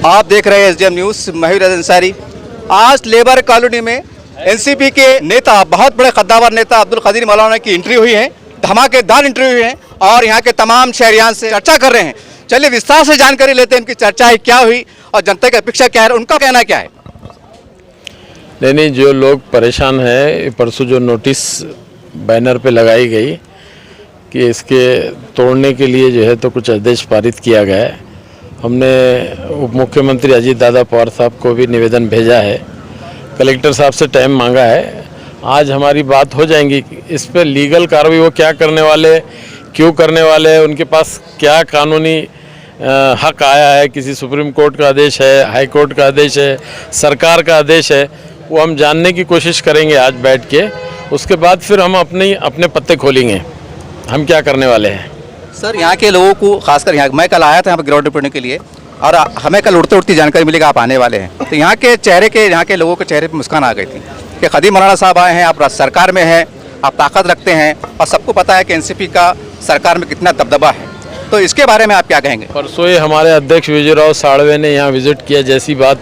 आप देख रहे हैं एसडीएम न्यूज़, महबूब अंसारी। आज लेबर कॉलोनी में एनसीपी के नेता, बहुत बड़े कद्दावर नेता अब्दुल कदीर मौलाना की एंट्री हुई है, धमाकेदार एंट्री हुई है और यहाँ के तमाम शहरियान से चर्चा कर रहे हैं। चलिए विस्तार से जानकारी लेते हैं, इनकी चर्चा क्या हुई और जनता की अपेक्षा क्या है, उनका कहना क्या है। नहीं, जो लोग परेशान हैं, परसों जो नोटिस बैनर पे लगाई गई कि इसके तोड़ने के लिए जो है तो कुछ आदेश पारित किया गया है। हमने उप मुख्यमंत्री अजीत दादा पवार साहब को भी निवेदन भेजा है, कलेक्टर साहब से टाइम मांगा है। आज हमारी बात हो जाएंगी इस पर लीगल कार्रवाई वो क्या करने वाले, क्यों करने वाले, उनके पास क्या कानूनी हक आया है, किसी सुप्रीम कोर्ट का आदेश है, हाई कोर्ट का आदेश है, सरकार का आदेश है, वो हम जानने की कोशिश करेंगे आज बैठ के। उसके बाद फिर हम अपने पत्ते खोलेंगे हम क्या करने वाले हैं। सर, यहाँ के लोगों को खासकर यहाँ, मैं कल आया था यहाँ पर ग्राउंड रिपोर्ट के लिए और हमें कल उड़ते उड़ती जानकारी मिली कि आप आने वाले हैं, तो यहाँ के लोगों के चेहरे पर मुस्कान आ गई थी कि कदीर मौलाना साहब आए हैं, आप सरकार में हैं, आप ताकत रखते हैं और सबको पता है कि एनसीपी का सरकार में कितना दबदबा है, तो इसके बारे में आप क्या कहेंगे। परसों ही हमारे अध्यक्ष विजयराव साड़वे ने यहाँ विजिट किया, जैसी बात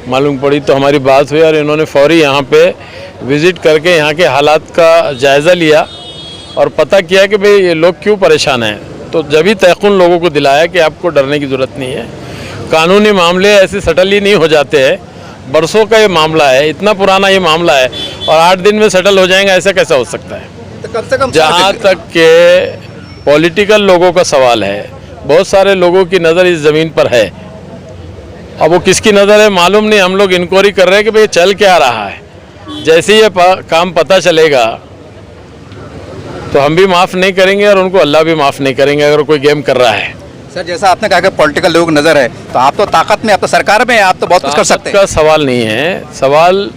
मालूम पड़ी तो हमारी बात हुई और इन्होंने फौरी यहाँ पे विजिट करके यहाँ के हालात का जायज़ा लिया और पता किया कि भाई ये लोग क्यों परेशान हैं। तो जब ही तयक़ुन लोगों को दिलाया कि आपको डरने की ज़रूरत नहीं है, कानूनी मामले ऐसे सटल ही नहीं हो जाते हैं, बरसों का ये मामला है, इतना पुराना ये मामला है और 8 दिन में सेटल हो जाएगा, ऐसा कैसा हो सकता है। तो कम से कम जहाँ तक के पॉलिटिकल लोगों का सवाल है, बहुत सारे लोगों की नज़र इस ज़मीन पर है, अब वो किसकी नज़र है मालूम नहीं। हम लोग इंक्वायरी कर रहे हैं कि भाई चल क्या रहा है। जैसे ही ये काम पता चलेगा तो हम भी माफ़ नहीं करेंगे और उनको अल्लाह भी माफ़ नहीं करेंगे अगर कोई गेम कर रहा है। सर, जैसा आपने कहा कि पॉलिटिकल लोग नज़र है, तो आप तो ताकत में, आप तो सरकार में, आप तो बहुत कुछ कर सकते हैं। का सवाल नहीं है, सवाल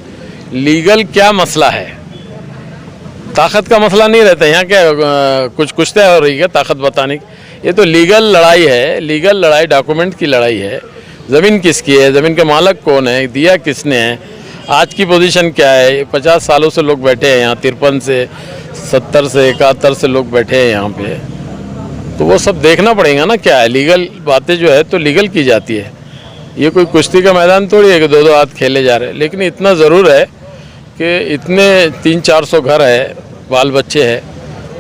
लीगल क्या मसला है, ताकत का मसला नहीं रहता यहाँ क्या कुछ तय हो रही है ताकत बताने की। ये तो लीगल लड़ाई है, लीगल लड़ाई डॉक्यूमेंट की लड़ाई है। ज़मीन किसकी है, ज़मीन का मालिक कौन है, दिया किसने है, आज की पोजीशन क्या है। 50 सालों से लोग बैठे हैं यहाँ, 53 से 70 से 71 से लोग बैठे हैं यहाँ पे, तो वो सब देखना पड़ेगा ना क्या है। लीगल बातें जो है तो लीगल की जाती है, ये कोई कुश्ती का मैदान थोड़ी है कि 2-2 हाथ खेले जा रहे हैं। लेकिन इतना ज़रूर है कि इतने 300-400 घर है, बाल बच्चे हैं,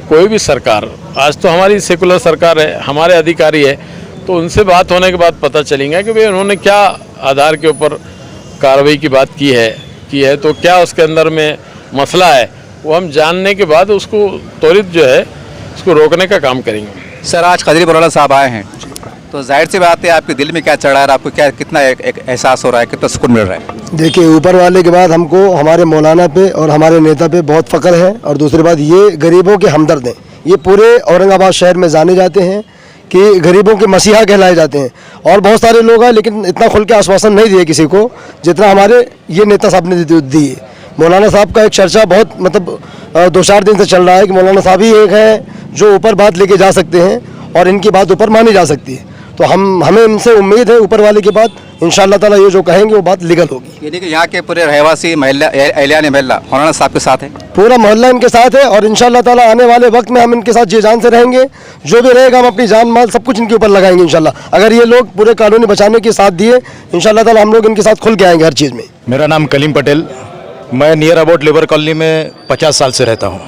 कोई भी सरकार, आज तो हमारी सेकुलर सरकार है, हमारे अधिकारी है, तो उनसे बात होने के बाद पता चलेगा कि भाई उन्होंने क्या आधार के ऊपर कार्रवाई की बात की है तो क्या उसके अंदर में मसला है, वो हम जानने के बाद उसको त्वरित जो है उसको रोकने का काम करेंगे। सर, आज कदीर मौलाना साहब आए हैं, तो जाहिर सी बात है आपके दिल में क्या चढ़ रहा है, आपको क्या कितना एक एहसास हो रहा है, कितना सुकून मिल रहा है। देखिए, ऊपर वाले के बाद हमको हमारे मौलाना पे और हमारे नेता पे बहुत फ़ख्र है और दूसरी बात ये गरीबों के हमदर्द हैं। ये पूरे औरंगाबाद शहर में जाने जाते हैं कि गरीबों के मसीहा कहलाए जाते हैं और बहुत सारे लोग हैं, लेकिन इतना खुल के आश्वासन नहीं दिए किसी को जितना हमारे ये नेता साहब ने दी है। मौलाना साहब का एक चर्चा बहुत मतलब 2-4 दिन से चल रहा है कि मौलाना साहब ही एक हैं जो ऊपर बात लेके जा सकते हैं और इनकी बात ऊपर मानी जा सकती है। तो हमें इनसे उम्मीद है ऊपर वाले के बाद इंशाअल्लाह ताला ये जो कहेंगे वो बात लीगल होगी। यानी कि यहाँ के पूरे रहवासी एहलियान महल्ला मौलाना साहब के साथ है, पूरा मोहल्ला इनके साथ है और इंशाअल्लाह ताला आने वाले वक्त में हम इनके साथ जी जान से रहेंगे। जो भी रहेगा हम अपनी जान माल सब कुछ इनके ऊपर लगाएंगे इंशाअल्लाह। अगर ये लोग पूरे कानूनी बचाने के साथ दिए, इंशाअल्लाह ताला हम लोग इनके साथ खुल के आएंगे हर चीज़ में। मेरा नाम कलीम पटेल, मैं नियर अबाउट लेबर कॉलोनी में 50 साल से रहता हूँ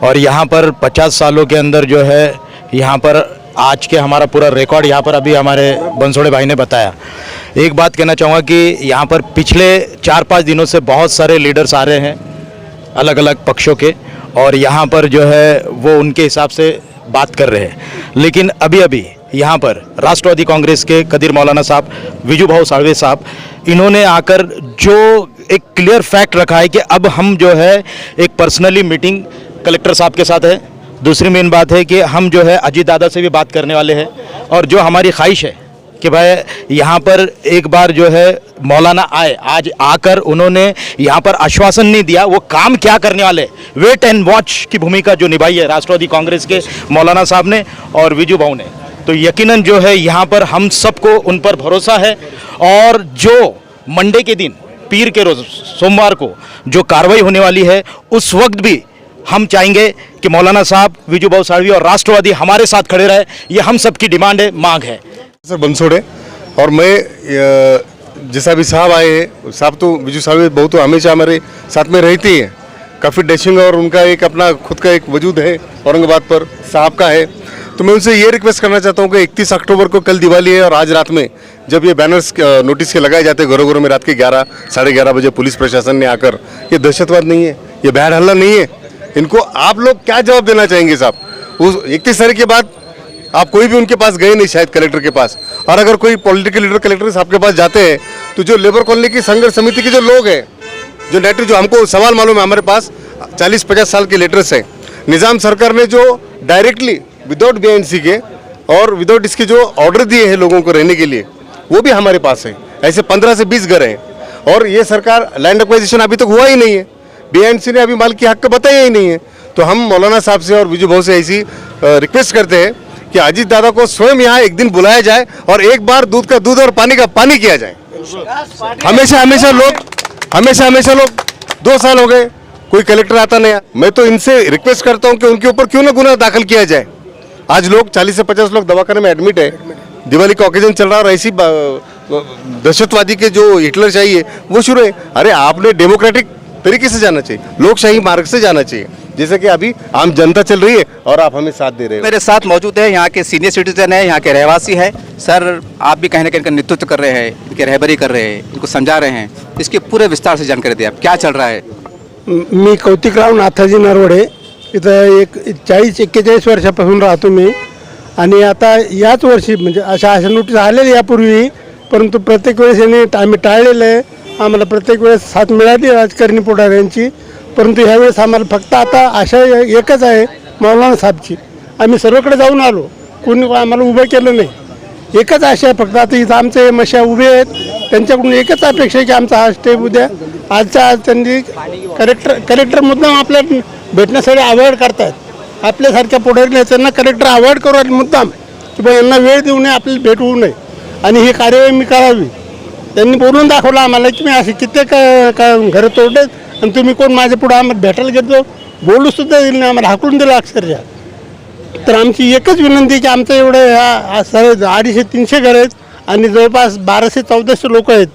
और यहाँ पर 50 सालों के अंदर जो है यहाँ पर आज के हमारा पूरा रिकॉर्ड यहाँ पर अभी हमारे बंसोड़े भाई ने बताया। एक बात कहना चाहूँगा कि यहाँ पर पिछले 4-5 दिनों से बहुत सारे लीडर्स आ रहे हैं अलग अलग पक्षों के और यहाँ पर जो है वो उनके हिसाब से बात कर रहे हैं, लेकिन अभी यहाँ पर राष्ट्रवादी कांग्रेस के कदीर मौलाना साहब, विजू भाऊ साड़वे साहब, इन्होंने आकर जो एक क्लियर फैक्ट रखा है कि अब हम जो है एक पर्सनली मीटिंग कलेक्टर साहब के साथ है। दूसरी मेन बात है कि हम जो है अजीत दादा से भी बात करने वाले हैं और जो हमारी ख्वाहिश है कि भाई यहाँ पर एक बार जो है मौलाना आए, आज आकर उन्होंने यहाँ पर आश्वासन नहीं दिया, वो काम क्या करने वाले, वेट एंड वॉच की भूमिका जो निभाई है राष्ट्रवादी कांग्रेस के मौलाना साहब ने और विजू भाऊ ने, तो यकीनन जो है यहाँ पर हम सबको उन पर भरोसा है। और जो मंडे के दिन, पीर के रोज़, सोमवार को जो कार्रवाई होने वाली है, उस वक्त भी हम चाहेंगे कि मौलाना साहब, विजू भाऊ साड़वी और राष्ट्रवादी हमारे साथ खड़े रहे। ये हम सबकी डिमांड है, मांग है। सर, बंसोड़े और मैं जैसा भी साहब आए हैं, साहब तो बिजू साहब बहुत हमेशा हमारे साथ में रहती हैं, काफ़ी डैशिंग, और उनका एक अपना खुद का एक वजूद है औरंगाबाद पर, साहब का है। तो मैं उनसे ये रिक्वेस्ट करना चाहता हूँ कि 31 अक्टूबर को कल दिवाली है, और आज रात में जब ये बैनर्स नोटिस के लगाए जाते हैं घरों घरों में रात के 11 साढ़े 11 बजे पुलिस प्रशासन ने आकर, ये दहशतवाद नहीं है, ये बैड हल्ला नहीं है, इनको आप लोग क्या जवाब देना चाहेंगे साहब? उस 31 तारीख के बाद आप कोई भी उनके पास गए नहीं शायद कलेक्टर के पास, और अगर कोई पॉलिटिकल लीडर कलेक्टर साहब के पास जाते हैं तो जो लेबर कॉलोनी की संघर्ष समिति के जो लोग हैं, जो लेटर, जो हमको सवाल मालूम है, हमारे पास 40-50 साल के लेटर्स हैं, निज़ाम सरकार ने जो डायरेक्टली विदाउट BNC के और विदाउट इसके जो ऑर्डर दिए हैं लोगों को रहने के लिए, वो भी हमारे पास है। ऐसे 15 से 20 घर हैं, और ये सरकार लैंड एक्वाजिशन अभी तक हुआ ही नहीं है, BNC ने अभी मालिक हक बताया ही नहीं है। तो हम मौलाना साहब से और विजू भाऊ से ऐसी रिक्वेस्ट करते हैं कि अजीत दादा को स्वयं यहाँ एक दिन बुलाया जाए और एक बार दूध का दूध और पानी का पानी किया जाए। हमेशा लोग 2 साल हो गए, कोई कलेक्टर आता नहीं। मैं तो इनसे रिक्वेस्ट करता हूँ कि उनके ऊपर क्यों ना गुनाह दाखिल किया जाए। आज लोग 40 से 50 लोग दवाखाने में एडमिट है, दिवाली का ओकेजन चल रहा है, और ऐसी दहशतवादी के जो हिटलर चाहिए वो शुरू है। अरे आपने डेमोक्रेटिक तरीके से जाना चाहिए, लोकशाही मार्ग से जाना चाहिए, जैसे कि अभी आम जनता चल रही है और आप हमें साथ दे रहे हो। मेरे साथ मौजूद है यहाँ के सीनियर सिटीजन है, यहाँ के रहवासी है। सर, आप भी कहीं ना कहीं इनका नेतृत्व कर रहे हैं, इनकी रहबरी कर रहे हैं, इनको समझा रहे हैं, इसके पूरे विस्तार से जानकारी दें, आप क्या चल रहा है? मी कौतिकराव नाथाजी नरवडे, इथं एक 40-41 वर्षापासून राहतो मी, आणि आता याच वर्षी म्हणजे अशा नोटीस आलेल्या यापूर्वी, परंतु प्रत्येक वेळेस यांनी आम्ही टाळलेलं आहे। आम्हाला प्रत्येक वेळेस साथ मिळाली राजकारणी पुढाऱ्यांची, परंतु ह्यावेळेस आम्हाला फक्त आता आशा एकच आहे मौलाना साहेबची। आम्ही सर्वकडे जाऊन आलो, कोणी आम्हाला उभं केलं नाही, एकच आशा आहे फक्त। आता इथं आमचे मशा उभे आहेत, त्यांच्याकडून एकच अपेक्षा आहे की आमचा हा स्टे उद्या आजच्या आज त्यांनी कलेक्टर मुद्दाम आपल्या भेटण्यासाठी अवॉइड करतायत। आपल्यासारख्या पुढाऱ्यांना त्यांना कलेक्टर अवॉइड करू मुद्दाम की बा यांना वेळ देऊ नये, आपल्याला भेट होऊ नये, आणि ही कार्यवाही मी करावी। त्यांनी बोलून दाखवलं आम्हाला की मी असे कित्येक घरं तोडलेत, आणि तुम्ही कोण माझ्या पुढे आम्हाला भेटायला गेलो, बोलूसुद्धा दिलं नाही, आम्हाला हाकलून दिलं अक्षरशः। तर आमची एकच विनंती की आमचं एवढं ह्या 250-300 घर आहेत आणि जवळपास 1200-1400 लोक आहेत,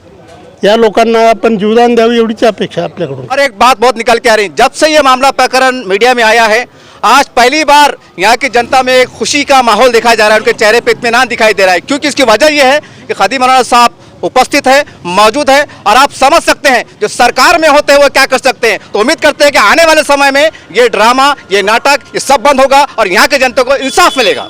या लोकांना आपण जीवदान द्यावं एवढीच अपेक्षा आपल्याकडून। और एक बात बहुत निकल के आ रही है, जब से ये मामला प्रकरण मीडिया में आया है, आज पहली बार यहाँ की जनता में एक खुशी का माहौल दिखाया जा रहा है, उनके चेहरे पे इत्मीनान दिखाई दे रहा है, क्योंकि इसकी वजह यह है कि खादी मौलाना साहब उपस्थित है, मौजूद है, और आप समझ सकते हैं जो सरकार में होते हुए क्या कर सकते हैं। तो उम्मीद करते हैं कि आने वाले समय में ये ड्रामा, ये नाटक, ये सब बंद होगा और यहाँ के जनता को इंसाफ मिलेगा।